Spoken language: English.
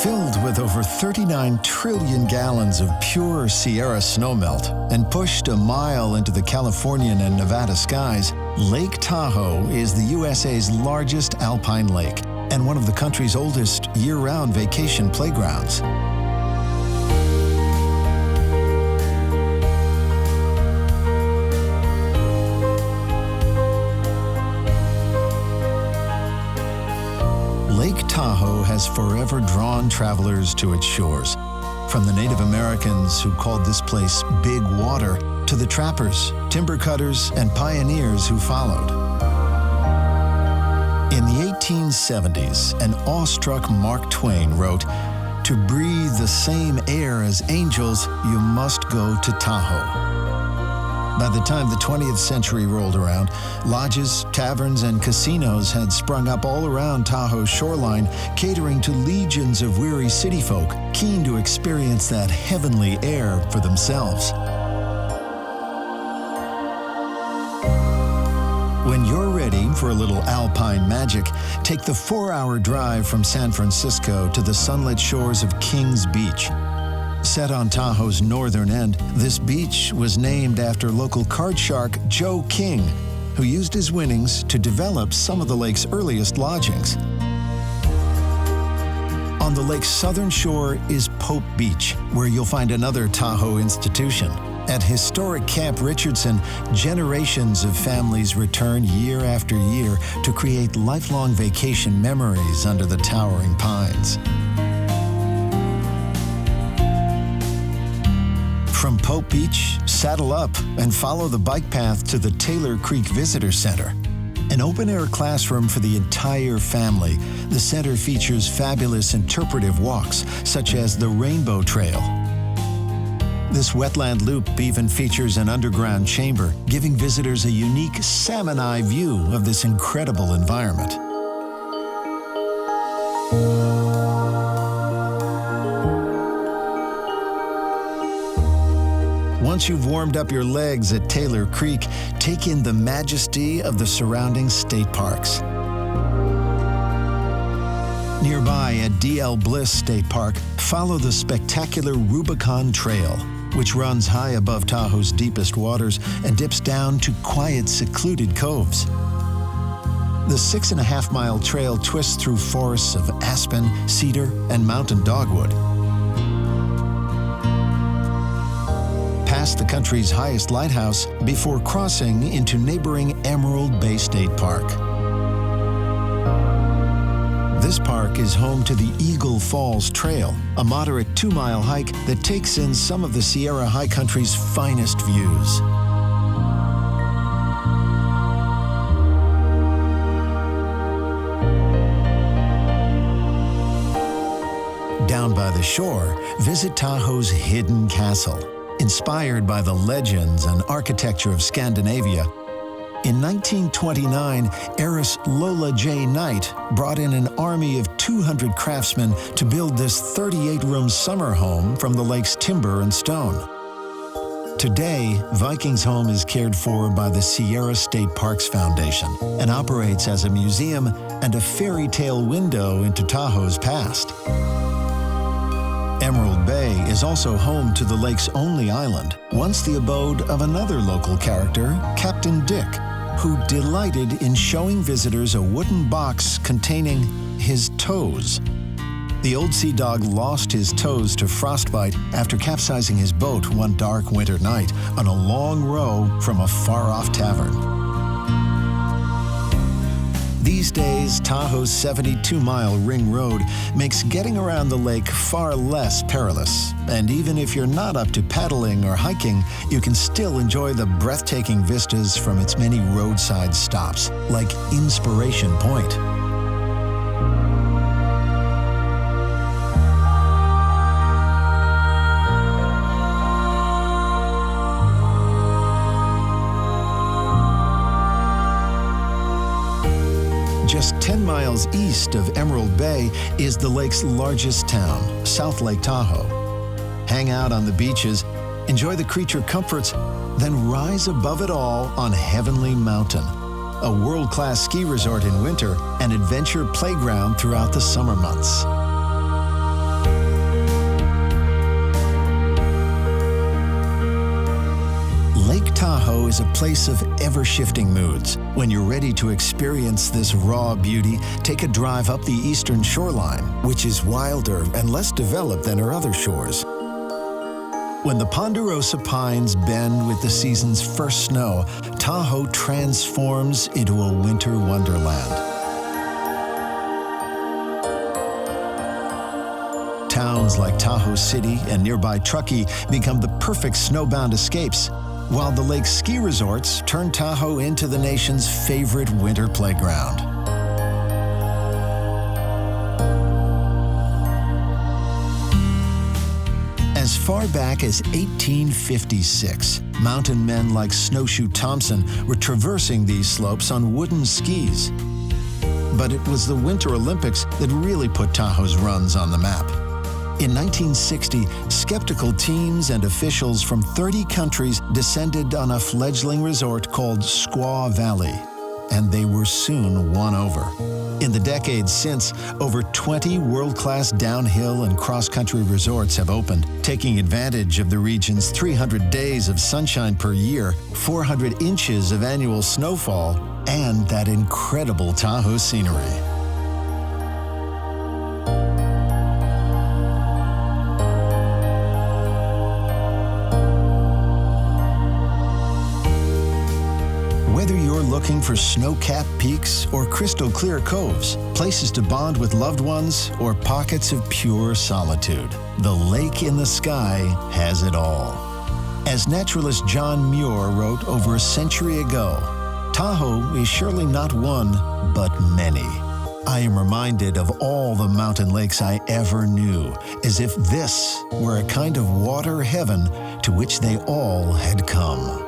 Filled with over 39 trillion gallons of pure Sierra snowmelt and pushed a mile into the Californian and Nevada skies, Lake Tahoe is the USA's largest alpine lake and one of the country's oldest year-round vacation playgrounds. Lake Tahoe has forever drawn travelers to its shores, from the Native Americans who called this place Big Water to the trappers, timber cutters, and pioneers who followed. In the 1870s, an awestruck Mark Twain wrote, "To breathe the same air as angels, you must go to Tahoe." By the time the 20th century rolled around, lodges, taverns, and casinos had sprung up all around Tahoe's shoreline, catering to legions of weary city folk keen to experience that heavenly air for themselves. When you're ready for a little alpine magic, take the 4-hour drive from San Francisco to the sunlit shores of Kings Beach. Set on Tahoe's northern end, this beach was named after local card shark Joe King, who used his winnings to develop some of the lake's earliest lodgings. On the lake's southern shore is Pope Beach, where you'll find another Tahoe institution. At historic Camp Richardson, generations of families return year after year to create lifelong vacation memories under the towering pines. From Pope Beach, saddle up and follow the bike path to the Taylor Creek Visitor Center. An open-air classroom for the entire family, the center features fabulous interpretive walks, such as the Rainbow Trail. This wetland loop even features an underground chamber, giving visitors a unique salmon eye view of this incredible environment. Once you've warmed up your legs at Taylor Creek, take in the majesty of the surrounding state parks. Nearby at D.L. Bliss State Park, follow the spectacular Rubicon Trail, which runs high above Tahoe's deepest waters and dips down to quiet, secluded coves. The 6.5-mile trail twists through forests of aspen, cedar, and mountain dogwood. Past the country's highest lighthouse before crossing into neighboring Emerald Bay State Park. This park is home to the Eagle Falls Trail, a moderate 2-mile hike that takes in some of the Sierra High Country's finest views. Down by the shore, visit Tahoe's Hidden Castle. Inspired by the legends and architecture of Scandinavia, in 1929, heiress Lola J. Knight brought in an army of 200 craftsmen to build this 38-room summer home from the lake's timber and stone. Today, Viking's home is cared for by the Sierra State Parks Foundation and operates as a museum and a fairy tale window into Tahoe's past. Emerald Bay is also home to the lake's only island, once the abode of another local character, Captain Dick, who delighted in showing visitors a wooden box containing his toes. The old sea dog lost his toes to frostbite after capsizing his boat one dark winter night on a long row from a far-off tavern. These days, Tahoe's 72-mile ring road makes getting around the lake far less perilous. And even if you're not up to paddling or hiking, you can still enjoy the breathtaking vistas from its many roadside stops, like Inspiration Point. Just 10 miles east of Emerald Bay is the lake's largest town, South Lake Tahoe. Hang out on the beaches, enjoy the creature comforts, then rise above it all on Heavenly Mountain, a world-class ski resort in winter and adventure playground throughout the summer months. Lake Tahoe is a place of ever-shifting moods. When you're ready to experience this raw beauty, take a drive up the eastern shoreline, which is wilder and less developed than her other shores. When the ponderosa pines bend with the season's first snow, Tahoe transforms into a winter wonderland. Towns like Tahoe City and nearby Truckee become the perfect snowbound escapes, while the lake's ski resorts turn Tahoe into the nation's favorite winter playground. As far back as 1856, mountain men like Snowshoe Thompson were traversing these slopes on wooden skis. But it was the Winter Olympics that really put Tahoe's runs on the map. In 1960, skeptical teams and officials from 30 countries descended on a fledgling resort called Squaw Valley, and they were soon won over. In the decades since, over 20 world-class downhill and cross-country resorts have opened, taking advantage of the region's 300 days of sunshine per year, 400 inches of annual snowfall, and that incredible Tahoe scenery. Whether you're looking for snow-capped peaks or crystal-clear coves, places to bond with loved ones, or pockets of pure solitude, the lake in the sky has it all. As naturalist John Muir wrote over a century ago, Tahoe is surely not one, but many. I am reminded of all the mountain lakes I ever knew, as if this were a kind of water heaven to which they all had come.